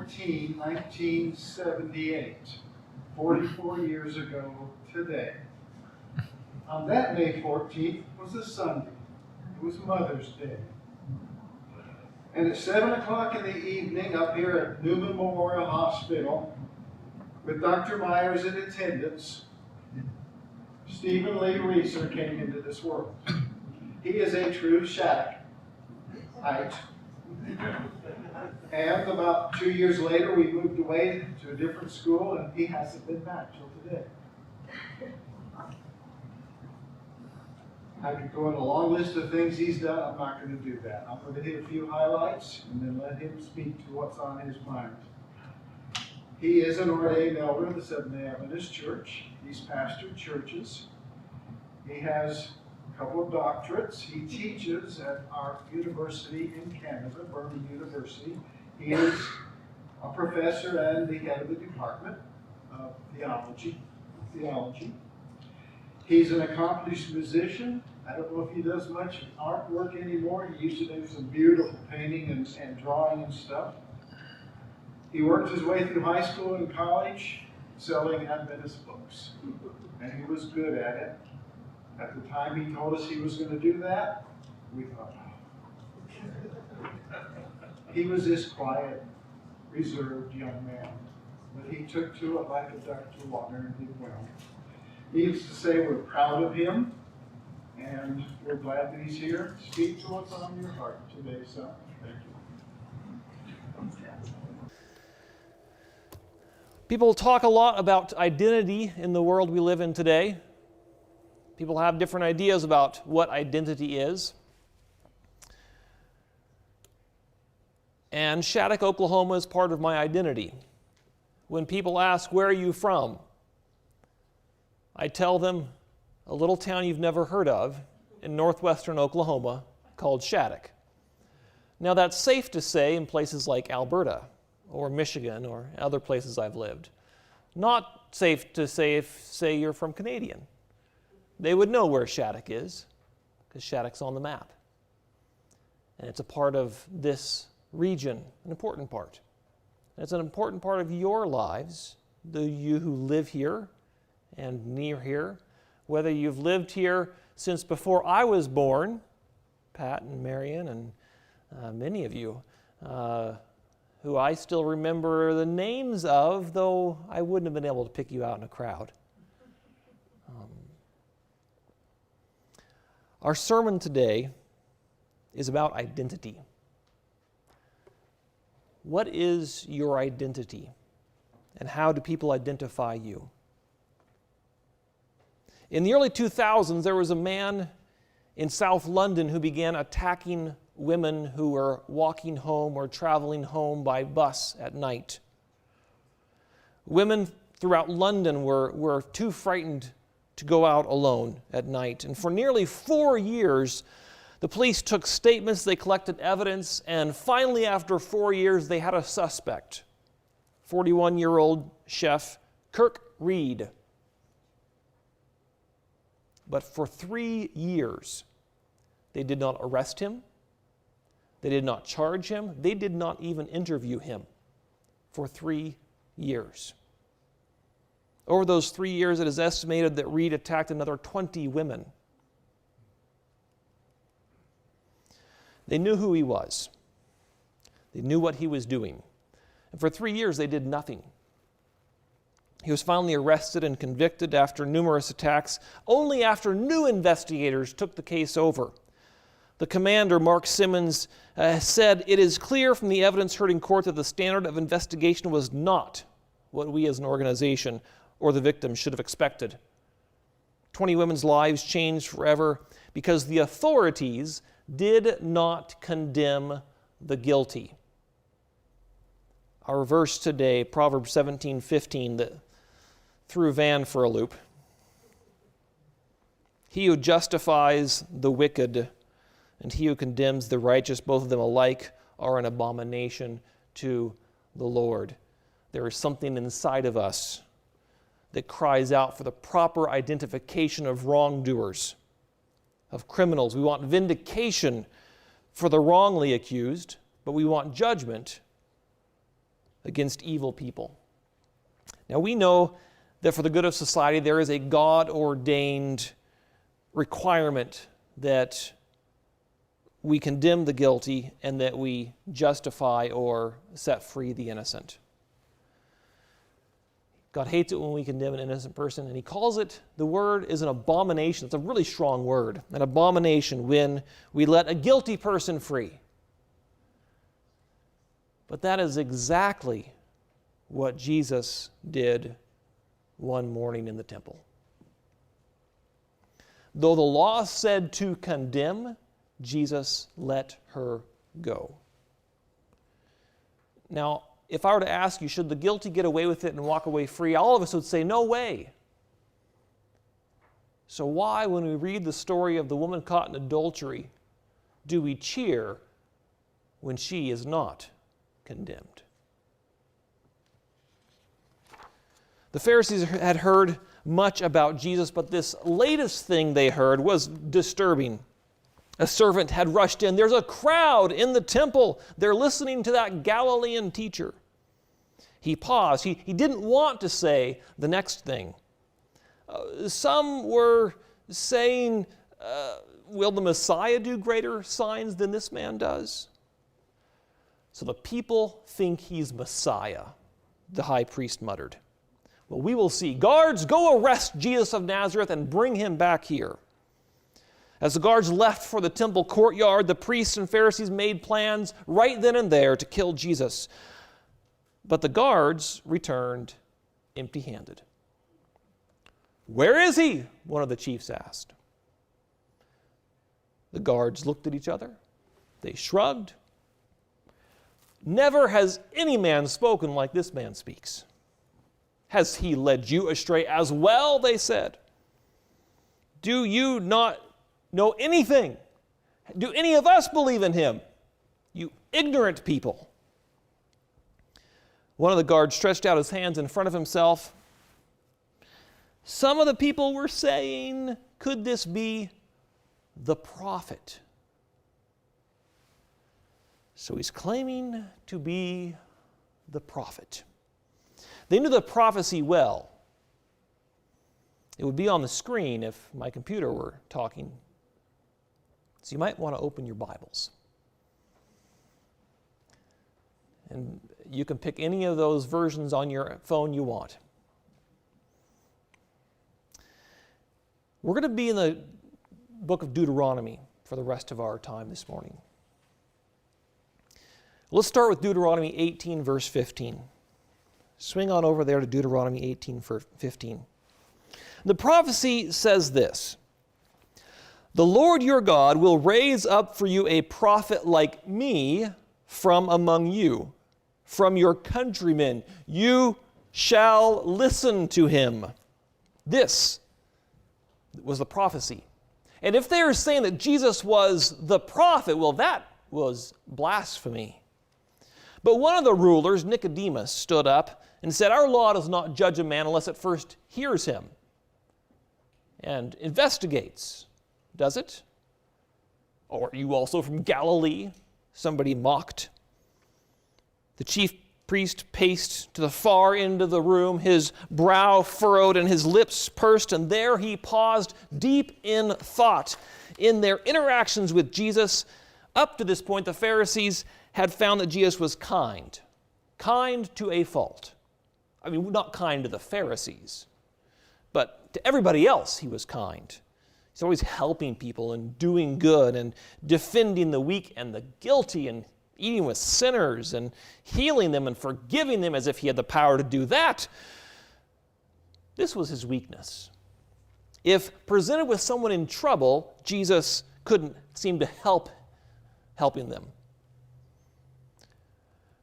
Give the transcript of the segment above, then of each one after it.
14, 1978, 44 years ago today. On that May 14th was a Sunday. It was Mother's Day. And at 7 o'clock in the evening, up here at Newman Memorial Hospital, with Dr. Myers in attendance, Stephen Lee Reeser came into this world. He is a true Shattuckite. And about 2 years later, we moved away to a different school, and he hasn't been back till today. I could go on a long list of things he's done. I'm not going to do that. I'm going to hit a few highlights and then let him speak to what's on his mind. He is an ordained elder of the Seventh-day Adventist Church. He's pastored churches. He has a couple of doctorates. He teaches at our university in Canada, Birmingham University. He is a professor and the head of the department of theology. He's an accomplished musician. I don't know if he does much artwork anymore. He used to do some beautiful painting and drawing and stuff. He worked his way through high school and college selling Adventist books. And he was good at it. At the time he told us he was going to do that, we thought, he was this quiet, reserved young man. But he took to it like a duck to water and did well. Needless to say, we're proud of him, and we're glad that he's here. Speak to what's on your heart today, son. Thank you. People talk a lot about identity in the world we live in today. People have different ideas about what identity is. And Shattuck, Oklahoma is part of my identity. When people ask, where are you from? I tell them a little town you've never heard of in northwestern Oklahoma called Shattuck. Now that's safe to say in places like Alberta or Michigan or other places I've lived. Not safe to say if, say, you're from Canadian. They would know where Shattuck is because Shattuck's on the map. And it's a part of this region, an important part. And it's an important part of your lives, you who live here and near here, whether you've lived here since before I was born, Pat and Marion and many of you, who I still remember the names of, though I wouldn't have been able to pick you out in a crowd. Our sermon today is about identity. What is your identity, and how do people identify you? In the early 2000s, there was a man in South London who began attacking women who were walking home or traveling home by bus at night. Women throughout London were too frightened to go out alone at night. And for nearly 4 years, the police took statements, they collected evidence, and finally, after 4 years, they had a suspect, 41-year-old chef Kirk Reed. But for 3 years, they did not arrest him. They did not charge him. They did not even interview him for 3 years. Over those 3 years, it is estimated that Reed attacked another 20 women. They knew who he was. They knew what he was doing. And for 3 years, they did nothing. He was finally arrested and convicted after numerous attacks, only after new investigators took the case over. The commander, Mark Simmons, said, "It is clear from the evidence heard in court that the standard of investigation was not what we as an organization or the victim should have expected. 20 women's lives changed forever because the authorities did not condemn the guilty." Our verse today, Proverbs 17:15, that threw Van for a loop. He who justifies the wicked and he who condemns the righteous, both of them alike, are an abomination to the Lord. There is something inside of us that cries out for the proper identification of wrongdoers, of criminals. We want vindication for the wrongly accused, but we want judgment against evil people. Now we know that for the good of society there is a God-ordained requirement that we condemn the guilty and that we justify or set free the innocent. God hates it when we condemn an innocent person, and he calls it, the word is an abomination. It's a really strong word, an abomination when we let a guilty person free. But that is exactly what Jesus did one morning in the temple. Though the law said to condemn, Jesus let her go. Now, if I were to ask you, should the guilty get away with it and walk away free? All of us would say, no way. So why, when we read the story of the woman caught in adultery, do we cheer when she is not condemned? The Pharisees had heard much about Jesus, but this latest thing they heard was disturbing. A servant had rushed in. There's a crowd in the temple. They're listening to that Galilean teacher. He paused. He didn't want to say the next thing. Some were saying, will the Messiah do greater signs than this man does? So the people think he's Messiah, the high priest muttered. Well, we will see. Guards, go arrest Jesus of Nazareth and bring him back here. As the guards left for the temple courtyard, the priests and Pharisees made plans right then and there to kill Jesus. But the guards returned empty-handed. Where is he? One of the chiefs asked. The guards looked at each other. They shrugged. Never has any man spoken like this man speaks. Has he led you astray as well? They said. Do you not know anything? Do any of us believe in him? You ignorant people. One of the guards stretched out his hands in front of himself. Some of the people were saying, could this be the prophet? So he's claiming to be the prophet. They knew the prophecy well. It would be on the screen if my computer were talking. So you might want to open your Bibles. And you can pick any of those versions on your phone you want. We're going to be in the book of Deuteronomy for the rest of our time this morning. Let's start with Deuteronomy 18, verse 15. Swing on over there to Deuteronomy 18, 15. The prophecy says this: the Lord your God will raise up for you a prophet like me from among you, from your countrymen. You shall listen to him. This was the prophecy. And if they are saying that Jesus was the prophet, well, that was blasphemy. But one of the rulers, Nicodemus, stood up and said, our law does not judge a man unless it first hears him and investigates. Does it? Or are you also from Galilee? Somebody mocked. The chief priest paced to the far end of the room, his brow furrowed and his lips pursed, and there he paused deep in thought. In their interactions with Jesus, up to this point, the Pharisees had found that Jesus was kind to a fault. I mean, not kind to the Pharisees, but to everybody else he was kind. He's always helping people and doing good and defending the weak and the guilty and eating with sinners and healing them and forgiving them as if he had the power to do that. This was his weakness. If presented with someone in trouble, Jesus couldn't seem to helping them.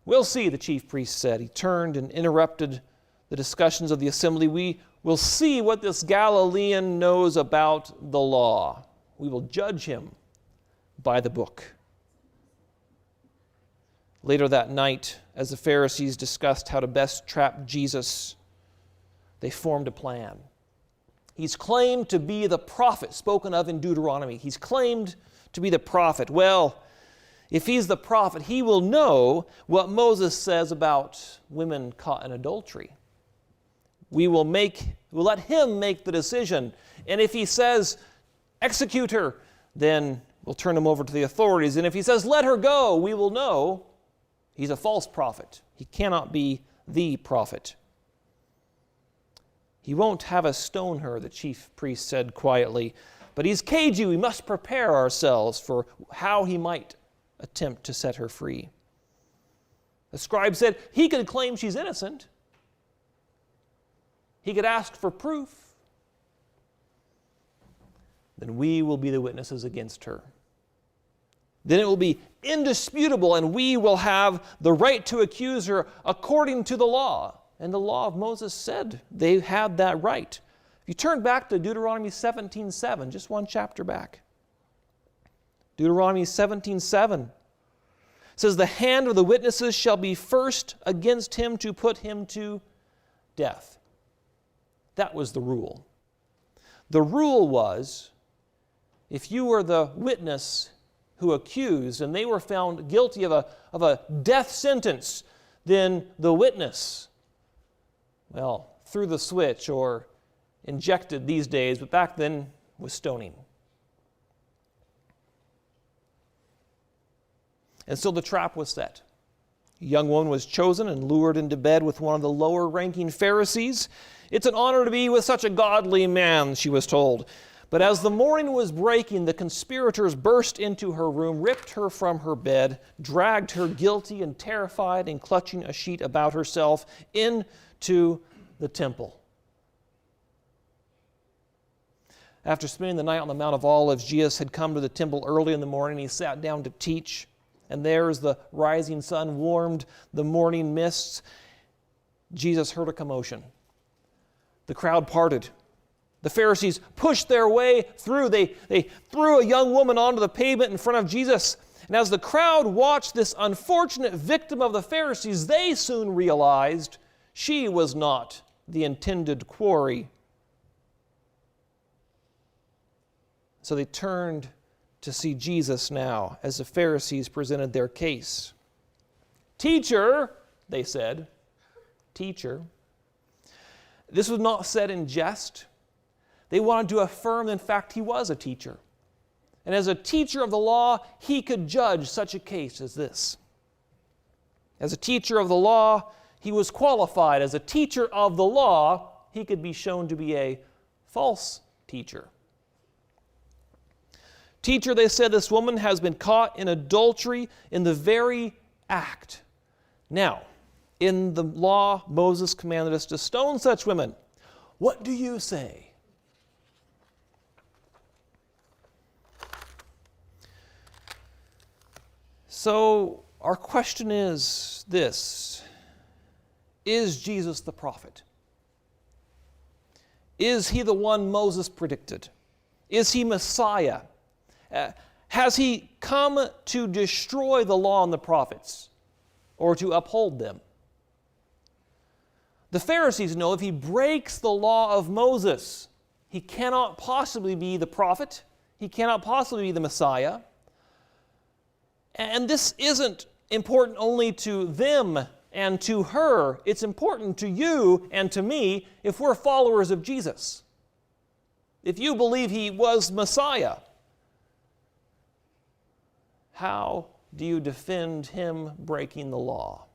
We'll see, the chief priest said. He turned and interrupted the discussions of the assembly. We will see what this Galilean knows about the law. We will judge him by the book. Later that night, as the Pharisees discussed how to best trap Jesus, they formed a plan. He's claimed to be the prophet spoken of in Deuteronomy. He's claimed to be the prophet. Well, if he's the prophet, he will know what Moses says about women caught in adultery. We'll let him make the decision. And if he says, execute her, then we'll turn him over to the authorities. And if he says, let her go, we will know he's a false prophet. He cannot be the prophet. He won't have us stone her, the chief priest said quietly, but he's cagey. We must prepare ourselves for how he might attempt to set her free. The scribe said he could claim she's innocent. He could ask for proof. Then we will be the witnesses against her. Then it will be indisputable, and we will have the right to accuse her according to the law. And the law of Moses said they had that right. If you turn back to Deuteronomy 17:7, just one chapter back. Deuteronomy 17:7 says, the hand of the witnesses shall be first against him to put him to death. That was the rule. The rule was, if you were the witness who accused and they were found guilty of a death sentence, then the witness, well, threw the switch or injected these days, but back then was stoning. And so the trap was set. A young woman was chosen and lured into bed with one of the lower-ranking Pharisees. It's an honor to be with such a godly man, she was told. But as the morning was breaking, the conspirators burst into her room, ripped her from her bed, dragged her guilty and terrified and clutching a sheet about herself into the temple. After spending the night on the Mount of Olives, Jesus had come to the temple early in the morning. He sat down to teach. And there, as the rising sun warmed the morning mists, Jesus heard a commotion. The crowd parted. The Pharisees pushed their way through. They threw a young woman onto the pavement in front of Jesus. And as the crowd watched this unfortunate victim of the Pharisees, they soon realized she was not the intended quarry. So they turned to see Jesus now as the Pharisees presented their case. Teacher, they said, teacher. This was not said in jest. They wanted to affirm, in fact, he was a teacher. And as a teacher of the law, he could judge such a case as this. As a teacher of the law, he was qualified. As a teacher of the law, he could be shown to be a false teacher. Teacher, they said, this woman has been caught in adultery in the very act. Now, in the law, Moses commanded us to stone such women. What do you say? So, our question is this: is Jesus the prophet? Is he the one Moses predicted? Is he Messiah? Has he come to destroy the law and the prophets or to uphold them? The Pharisees know if he breaks the law of Moses, he cannot possibly be the prophet. He cannot possibly be the Messiah. And this isn't important only to them and to her. It's important to you and to me if we're followers of Jesus. If you believe he was Messiah, how do you defend him breaking the law?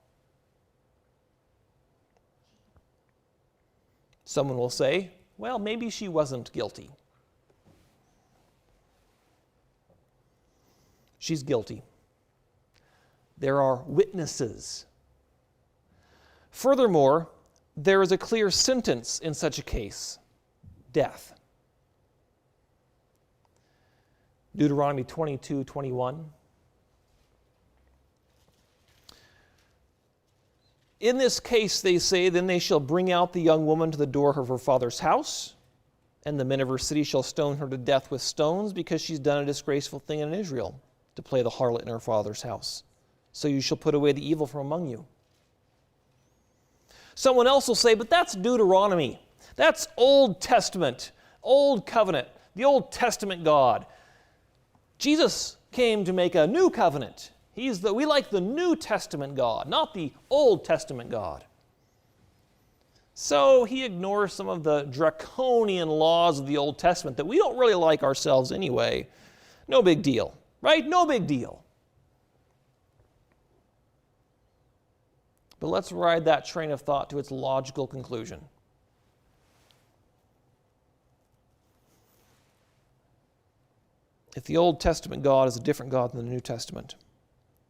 Someone will say, well, maybe she wasn't guilty. She's guilty. There are witnesses. Furthermore, there is a clear sentence in such a case: death. Deuteronomy 22:21. In this case, they say, then they shall bring out the young woman to the door of her father's house, and the men of her city shall stone her to death with stones, because she's done a disgraceful thing in Israel, to play the harlot in her father's house. So you shall put away the evil from among you. Someone else will say, but that's Deuteronomy. That's Old Testament, Old Covenant, the Old Testament God. Jesus came to make a new covenant. We like the New Testament God, not the Old Testament God. So he ignores some of the draconian laws of the Old Testament that we don't really like ourselves anyway. No big deal, right? No big deal. But let's ride that train of thought to its logical conclusion. If the Old Testament God is a different God than the New Testament,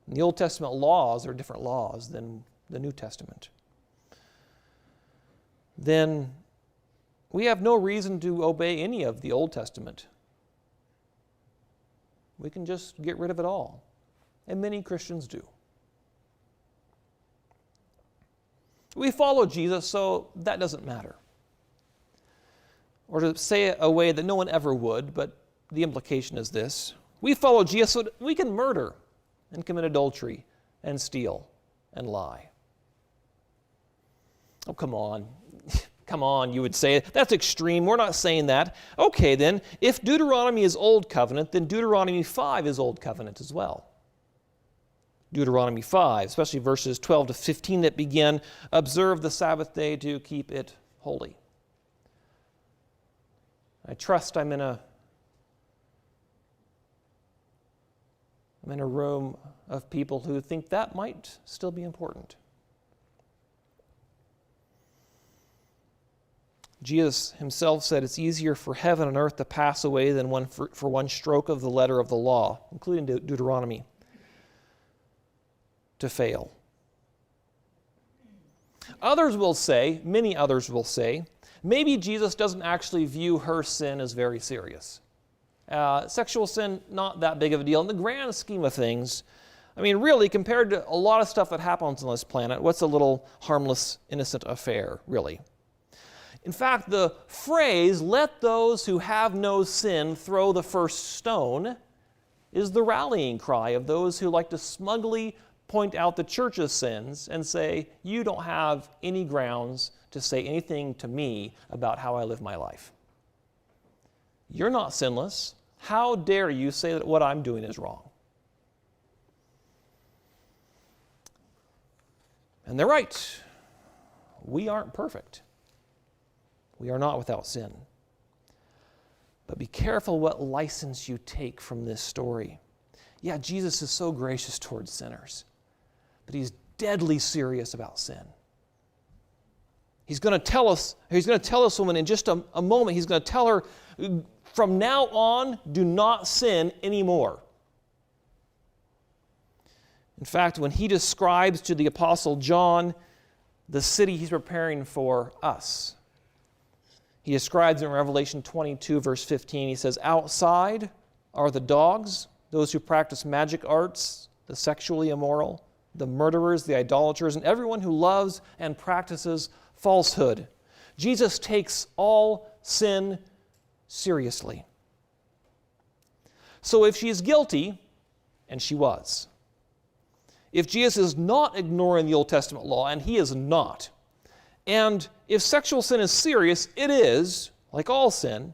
and the Old Testament laws are different laws than the New Testament, then we have no reason to obey any of the Old Testament. We can just get rid of it all. And many Christians do. We follow Jesus, so that doesn't matter. Or to say it a way that no one ever would, but the implication is this: we follow Jesus so that we can murder and commit adultery and steal and lie. Oh, come on. Come on, you would say. That's extreme. We're not saying that. Okay, then, if Deuteronomy is Old Covenant, then Deuteronomy 5 is Old Covenant as well. Deuteronomy 5, especially verses 12 to 15 that begin, observe the Sabbath day to keep it holy. I trust I'm in a room of people who think that might still be important. Jesus himself said it's easier for heaven and earth to pass away than for one stroke of the letter of the law, including Deuteronomy, to fail. Others will say, many others will say, maybe Jesus doesn't actually view her sin as very serious. Sexual sin, not that big of a deal. In the grand scheme of things, I mean, really, compared to a lot of stuff that happens on this planet, what's a little harmless, innocent affair, really? In fact, the phrase, let those who have no sin throw the first stone, is the rallying cry of those who like to smugly point out the church's sins and say, you don't have any grounds to say anything to me about how I live my life. You're not sinless. How dare you say that what I'm doing is wrong? And they're right. We aren't perfect. We are not without sin. But be careful what license you take from this story. Yeah, Jesus is so gracious towards sinners, but he's deadly serious about sin. He's going to tell this woman in just a moment, he's going to tell her, from now on, do not sin anymore. In fact, when he describes to the Apostle John the city he's preparing for us, he describes in Revelation 22, verse 15, he says, outside are the dogs, those who practice magic arts, the sexually immoral, the murderers, the idolaters, and everyone who loves and practices falsehood. Jesus takes all sin seriously. So if she is guilty, and she was, if Jesus is not ignoring the Old Testament law, and he is not, and if sexual sin is serious, it is, like all sin,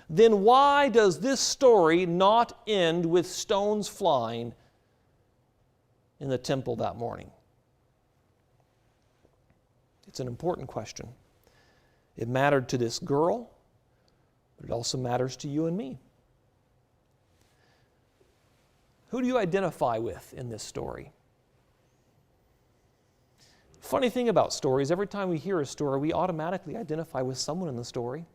then why does this story not end with stones flying in the temple that morning? It's an important question. It mattered to this girl, but it also matters to you and me. Who do you identify with in this story? Funny thing about stories, every time we hear a story, we automatically identify with someone in the story.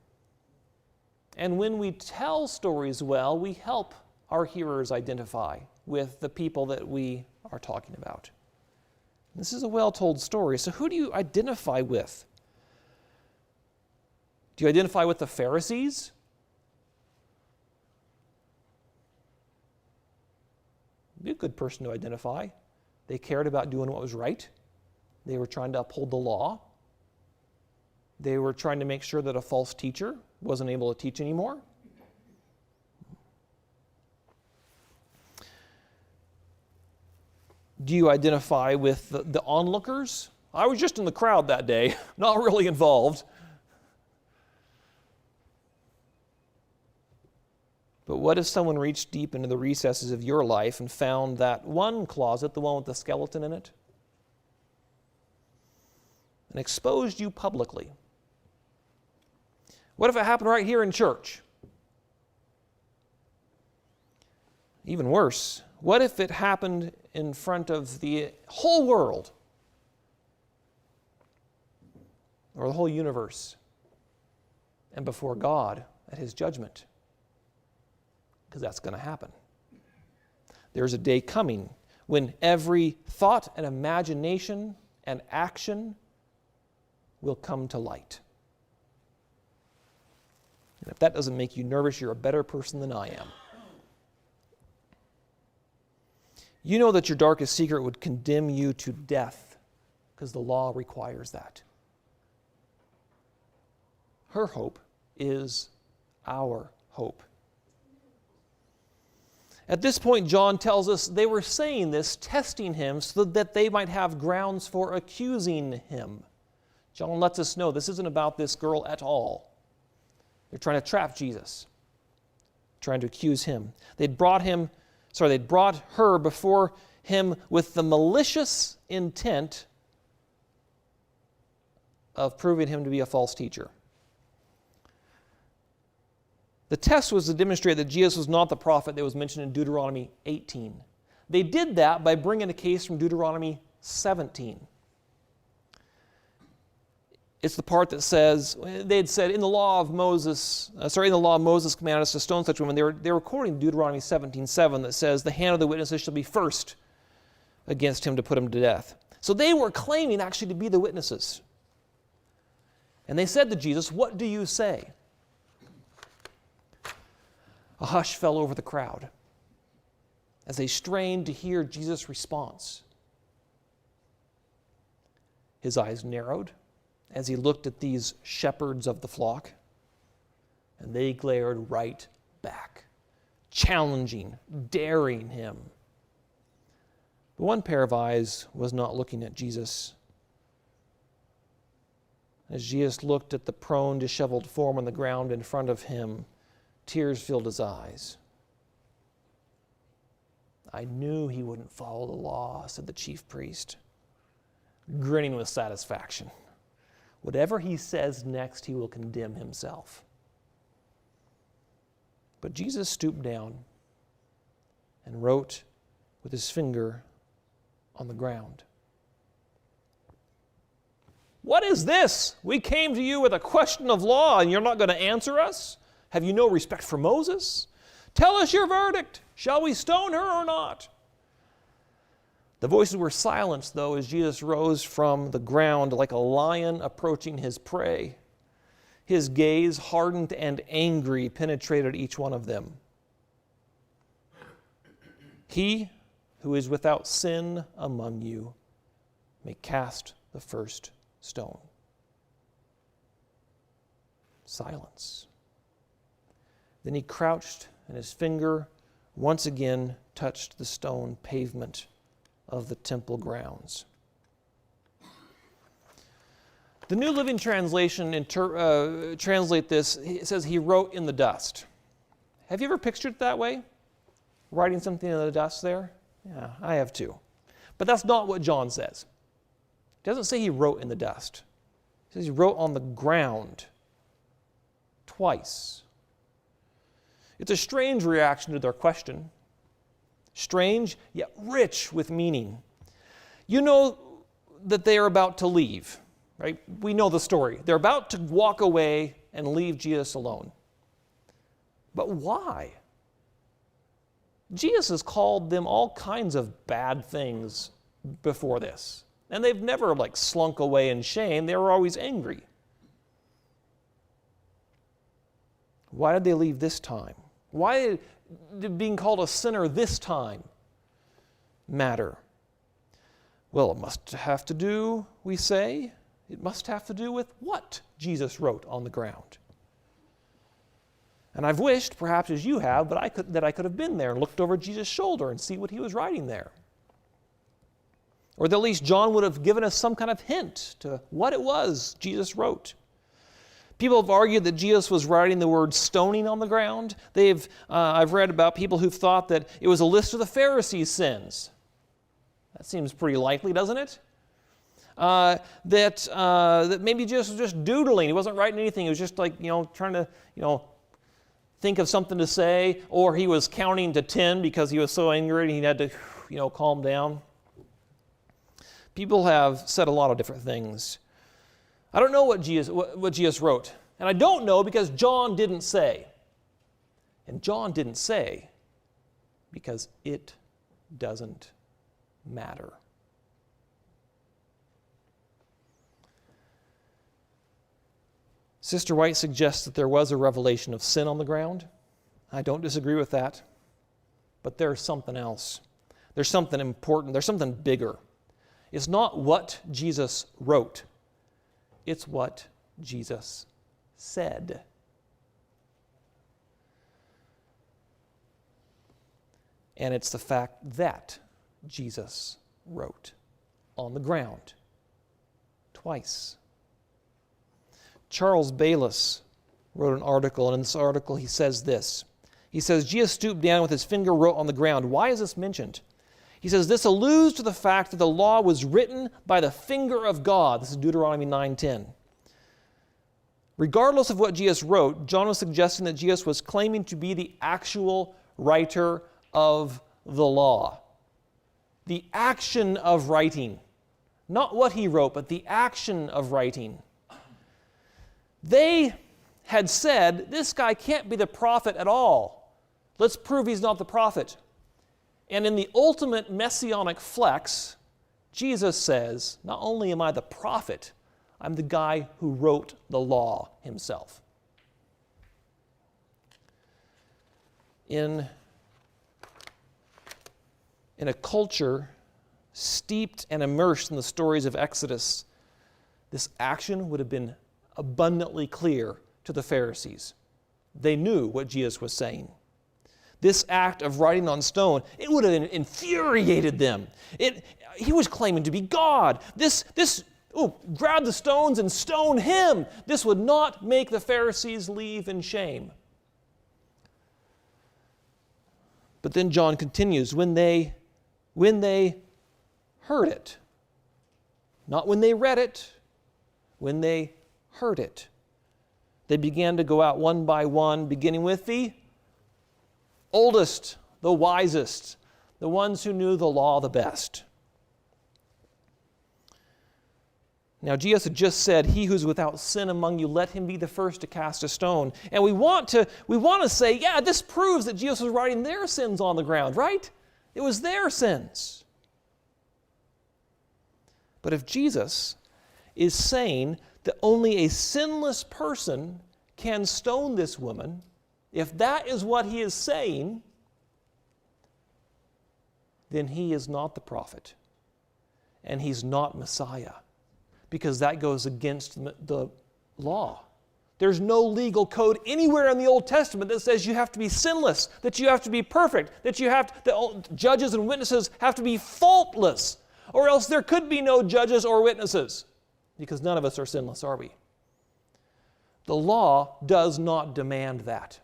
And when we tell stories well, we help our hearers identify with the people that we are talking about. This is a well-told story, so who do you identify with? Do you identify with the Pharisees? Be a good person to identify. They cared about doing what was right. They were trying to uphold the law. They were trying to make sure that a false teacher wasn't able to teach anymore. Do you identify with the onlookers? I was just in the crowd that day, not really involved. But what if someone reached deep into the recesses of your life and found that one closet, the one with the skeleton in it, and exposed you publicly? What if it happened right here in church? Even worse, what if it happened in front of the whole world or the whole universe and before God at His judgment? Because that's going to happen. There's a day coming when every thought and imagination and action will come to light. And if that doesn't make you nervous, you're a better person than I am. You know that your darkest secret would condemn you to death because the law requires that. Her hope is our hope. At this point, John tells us they were saying this, testing him, so that they might have grounds for accusing him. John lets us know this isn't about this girl at all. They're trying to trap Jesus, trying to accuse him. They'd brought her before him with the malicious intent of proving him to be a false teacher. The test was to demonstrate that Jesus was not the prophet that was mentioned in Deuteronomy 18. They did that by bringing a case from Deuteronomy 17. It's the part that says, they had said, in the law Moses commanded us to stone such women. They were quoting Deuteronomy 17:7 that says, the hand of the witnesses shall be first against him to put him to death. So they were claiming actually to be the witnesses. And they said to Jesus, what do you say? A hush fell over the crowd as they strained to hear Jesus' response. His eyes narrowed as he looked at these shepherds of the flock, and they glared right back, challenging, daring him. But one pair of eyes was not looking at Jesus. As Jesus looked at the prone, disheveled form on the ground in front of him, tears filled his eyes. I knew he wouldn't follow the law, said the chief priest, grinning with satisfaction. Whatever he says next, he will condemn himself. But Jesus stooped down and wrote with his finger on the ground. What is this? We came to you with a question of law, and you're not going to answer us? Have you no respect for Moses? Tell us your verdict. Shall we stone her or not? The voices were silenced, though, as Jesus rose from the ground like a lion approaching his prey. His gaze, hardened and angry, penetrated each one of them. He who is without sin among you may cast the first stone. Silence. Then he crouched, and his finger once again touched the stone pavement of the temple grounds. The New Living Translation translate this. It says he wrote in the dust. Have you ever pictured it that way? Writing something in the dust there? Yeah, I have too. But that's not what John says. He doesn't say he wrote in the dust. He says he wrote on the ground twice. It's a strange reaction to their question. Strange, yet rich with meaning. You know that they are about to leave, right? We know the story. They're about to walk away and leave Jesus alone. But why? Jesus has called them all kinds of bad things before this. And they've never slunk away in shame. They were always angry. Why did they leave this time? Why did being called a sinner this time matter? Well, it must have to do, we say, it must have to do with what Jesus wrote on the ground. And I've wished, perhaps as you have, that I could have been there and looked over Jesus' shoulder and see what he was writing there. Or that at least John would have given us some kind of hint to what it was Jesus wrote. People have argued that Jesus was writing the word stoning on the ground. I've read about people who've thought that it was a list of the Pharisees' sins. That seems pretty likely, doesn't it? That maybe Jesus was just doodling. He wasn't writing anything. He was just trying to, think of something to say, or he was counting to 10 because he was so angry and he had to, calm down. People have said a lot of different things. I don't know what Jesus wrote, and I don't know because John didn't say. And John didn't say because it doesn't matter. Sister White suggests that there was a revelation of sin on the ground. I don't disagree with that. But there's something else. There's something important. There's something bigger. It's not what Jesus wrote. It's what Jesus said. And it's the fact that Jesus wrote on the ground twice. Charles Baylis wrote an article, and in this article he says this. He says, Jesus stooped down with his finger, wrote on the ground. Why is this mentioned? He says, this alludes to the fact that the law was written by the finger of God. This is Deuteronomy 9:10. Regardless of what Jesus wrote, John was suggesting that Jesus was claiming to be the actual writer of the law. The action of writing. Not what he wrote, but the action of writing. They had said, this guy can't be the prophet at all. Let's prove he's not the prophet. And in the ultimate messianic flex, Jesus says, not only am I the prophet, I'm the guy who wrote the law himself. In a culture steeped and immersed in the stories of Exodus, this action would have been abundantly clear to the Pharisees. They knew what Jesus was saying. This act of writing on stone, it would have infuriated them. He was claiming to be God. Grab the stones and stone him. This would not make the Pharisees leave in shame. But then John continues, when they heard it, not when they read it, when they heard it, they began to go out one by one, beginning with the oldest, the wisest, the ones who knew the law the best. Now, Jesus had just said, he who's without sin among you, let him be the first to cast a stone. And we want to say, yeah, this proves that Jesus was writing their sins on the ground, right? It was their sins. But if Jesus is saying that only a sinless person can stone this woman, if that is what he is saying, then he is not the prophet, and he's not Messiah, because that goes against the law. There's no legal code anywhere in the Old Testament that says you have to be sinless, that you have to be perfect, that the judges and witnesses have to be faultless, or else there could be no judges or witnesses. Because none of us are sinless, are we? The law does not demand that.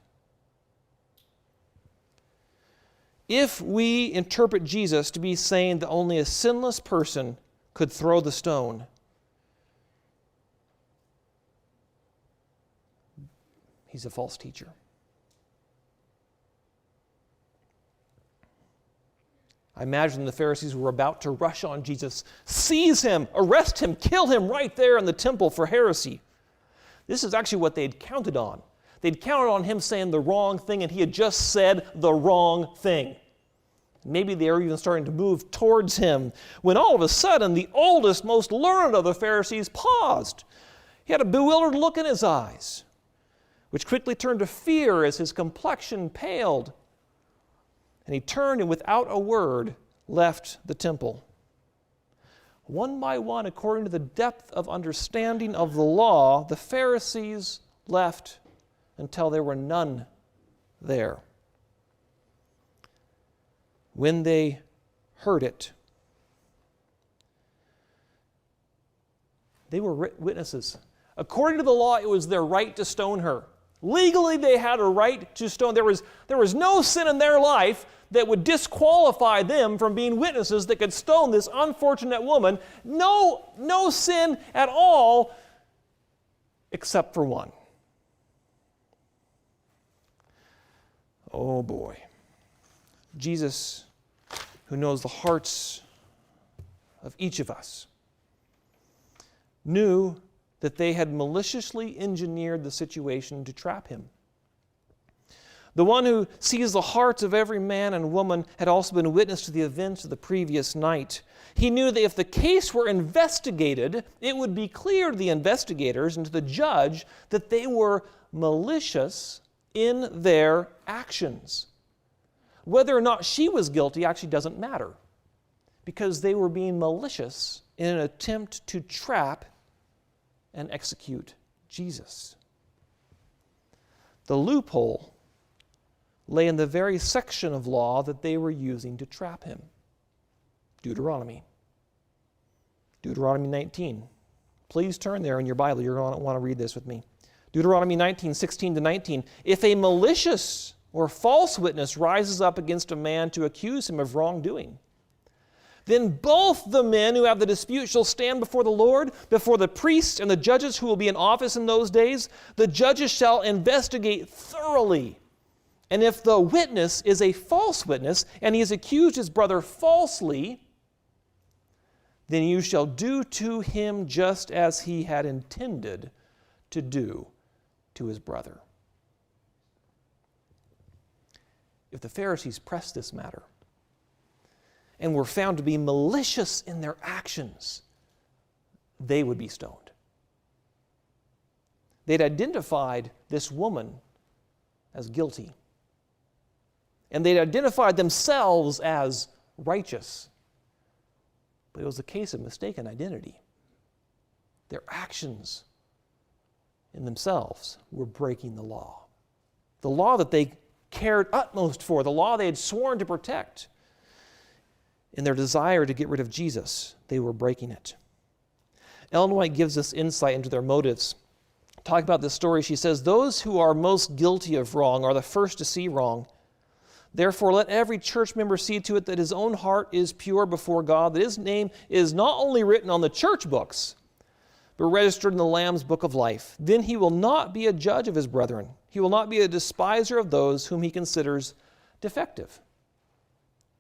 If we interpret Jesus to be saying that only a sinless person could throw the stone, he's a false teacher. I imagine the Pharisees were about to rush on Jesus, seize him, arrest him, kill him right there in the temple for heresy. This is actually what they'd counted on. They'd counted on him saying the wrong thing, and he had just said the wrong thing. Maybe they were even starting to move towards him, when all of a sudden the oldest, most learned of the Pharisees paused. He had a bewildered look in his eyes, which quickly turned to fear as his complexion paled. And he turned and without a word left the temple. One by one, according to the depth of understanding of the law, the Pharisees left until there were none there. When they heard it, they were witnesses. According to the law, it was their right to stone her. Legally, they had a right to stone. There was no sin in their life that would disqualify them from being witnesses that could stone this unfortunate woman. No sin at all, except for one. Oh boy. Jesus, who knows the hearts of each of us, knew that they had maliciously engineered the situation to trap him. The one who sees the hearts of every man and woman had also been witness to the events of the previous night. He knew that if the case were investigated, it would be clear to the investigators and to the judge that they were malicious in their actions. Whether or not she was guilty actually doesn't matter, because they were being malicious in an attempt to trap and execute Jesus. The loophole lay in the very section of law that they were using to trap him. Deuteronomy 19. Please turn there in your Bible. You're going to want to read this with me. Deuteronomy 19, 16 to 19. If a malicious or false witness rises up against a man to accuse him of wrongdoing, then both the men who have the dispute shall stand before the Lord, before the priests and the judges who will be in office in those days. The judges shall investigate thoroughly. And if the witness is a false witness, and he has accused his brother falsely, then you shall do to him just as he had intended to do to his brother. If the Pharisees pressed this matter and were found to be malicious in their actions, they would be stoned. They'd identified this woman as guilty, and they'd identified themselves as righteous. But it was a case of mistaken identity. Their actions in themselves were breaking the law that they cared utmost for, the law they had sworn to protect. In their desire to get rid of Jesus, they were breaking it. Ellen White gives us insight into their motives. Talking about this story, she says, "Those who are most guilty of wrong are the first to see wrong. Therefore, let every church member see to it that his own heart is pure before God, that his name is not only written on the church books, but registered in the Lamb's book of life. Then he will not be a judge of his brethren. He will not be a despiser of those whom he considers defective."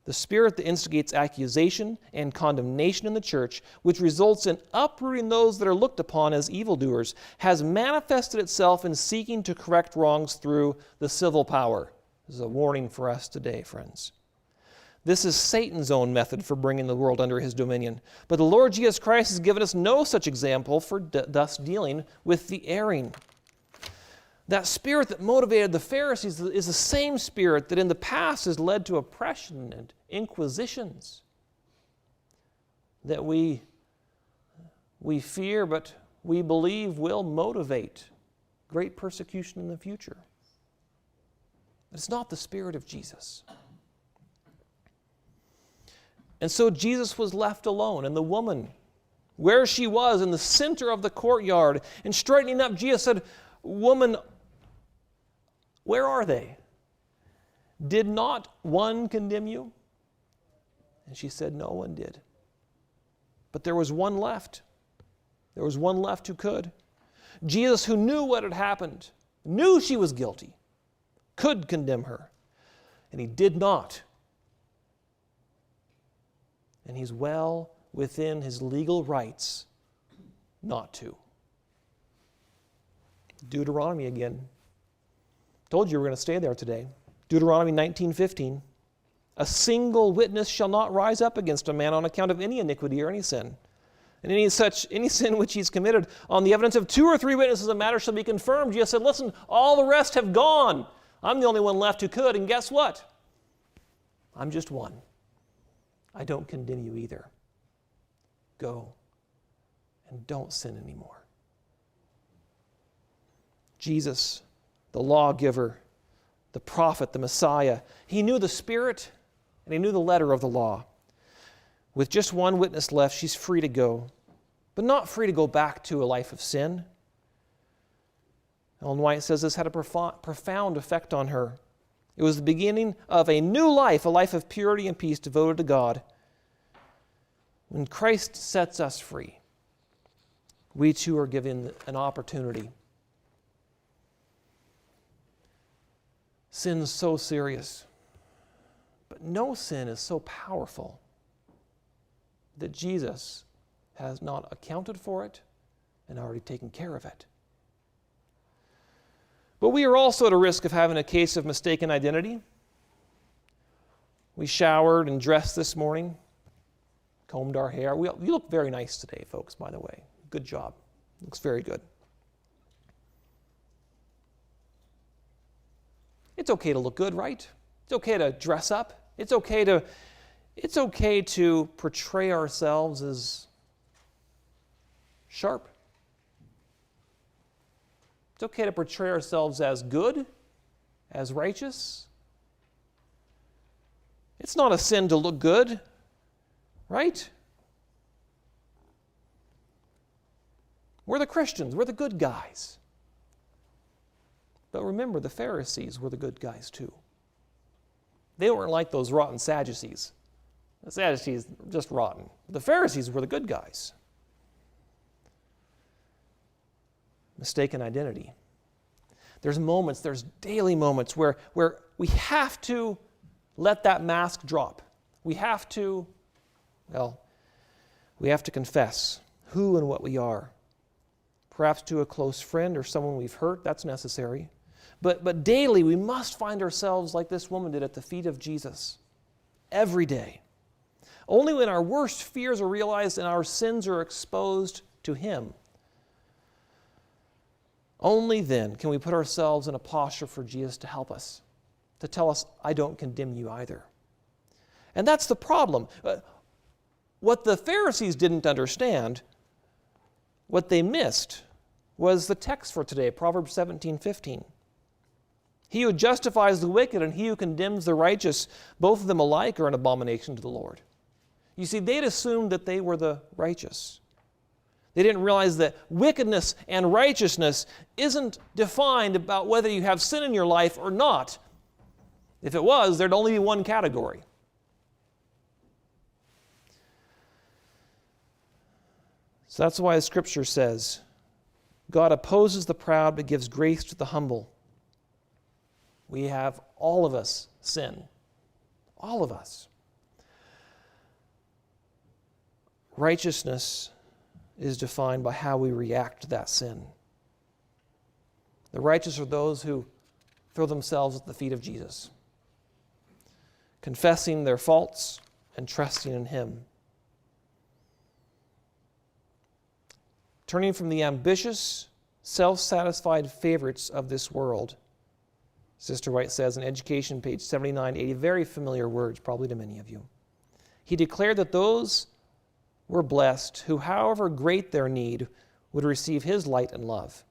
The spirit that instigates accusation and condemnation in the church, which results in uprooting those that are looked upon as evildoers, has manifested itself in seeking to correct wrongs through the civil power. This is a warning for us today, friends. This is Satan's own method for bringing the world under his dominion. But the Lord Jesus Christ has given us no such example for thus dealing with the erring. That spirit that motivated the Pharisees is the same spirit that in the past has led to oppression and inquisitions that we fear, but we believe will motivate great persecution in the future. It's not the spirit of Jesus. And so Jesus was left alone, and the woman, where she was in the center of the courtyard, and straightening up, Jesus said, "Woman, where are they? Did not one condemn you?" And she said, "No one did." But there was one left. There was one left who could. Jesus, who knew what had happened, knew she was guilty, could condemn her, and he did not. And he's well within his legal rights not to. Deuteronomy again. Told you we're going to stay there today. Deuteronomy 19:15. "A single witness shall not rise up against a man on account of any iniquity or any sin. And any sin which he's committed, on the evidence of 2 or 3 witnesses, a matter shall be confirmed." Jesus said, listen, all the rest have gone. I'm the only one left who could, and guess what? I'm just one. I don't condemn you either. Go and don't sin anymore. Jesus, the lawgiver, the prophet, the Messiah, he knew the spirit and he knew the letter of the law. With just one witness left, she's free to go, but not free to go back to a life of sin. Ellen White says this had a profound effect on her. It was the beginning of a new life, a life of purity and peace devoted to God. When Christ sets us free, we too are given an opportunity. Sin is so serious, but no sin is so powerful that Jesus has not accounted for it and already taken care of it. But we are also at a risk of having a case of mistaken identity. We showered and dressed this morning, combed our hair. You look very nice today, folks, by the way. Good job. Looks very good. It's okay to look good, right? It's okay to dress up. It's okay to portray ourselves as sharp. It's okay to portray ourselves as good, as righteous. It's not a sin to look good, right? We're the Christians. We're the good guys. But remember, the Pharisees were the good guys too. They weren't like those rotten Sadducees. The Sadducees were just rotten. The Pharisees were the good guys. Mistaken identity. There's daily moments where we have to let that mask drop. We have to confess who and what we are. Perhaps to a close friend or someone we've hurt, that's necessary. But daily we must find ourselves like this woman did at the feet of Jesus. Every day. Only when our worst fears are realized and our sins are exposed to Him, only then can we put ourselves in a posture for Jesus to help us, to tell us, I don't condemn you either. And that's the problem. What the Pharisees didn't understand, what they missed, was the text for today, Proverbs 17:15. He who justifies the wicked and he who condemns the righteous, both of them alike are an abomination to the Lord. You see, they'd assumed that they were the righteous. They didn't realize that wickedness and righteousness isn't defined about whether you have sin in your life or not. If it was, there'd only be one category. So that's why the Scripture says, God opposes the proud but gives grace to the humble. We have, all of us, sin. All of us. Righteousness is defined by how we react to that sin. The righteous are those who throw themselves at the feet of Jesus, confessing their faults and trusting in Him. Turning from the ambitious, self-satisfied favorites of this world, Sister White says in Education, page 7980, very familiar words probably to many of you. He declared that those were blessed who, however great their need, would receive His light and love.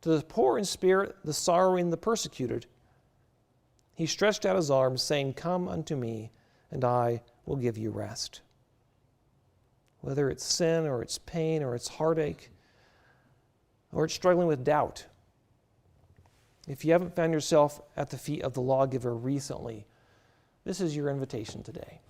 To the poor in spirit, the sorrowing, the persecuted, He stretched out His arms, saying, Come unto me, and I will give you rest. Whether it's sin or it's pain or it's heartache or it's struggling with doubt, if you haven't found yourself at the feet of the lawgiver recently, this is your invitation today.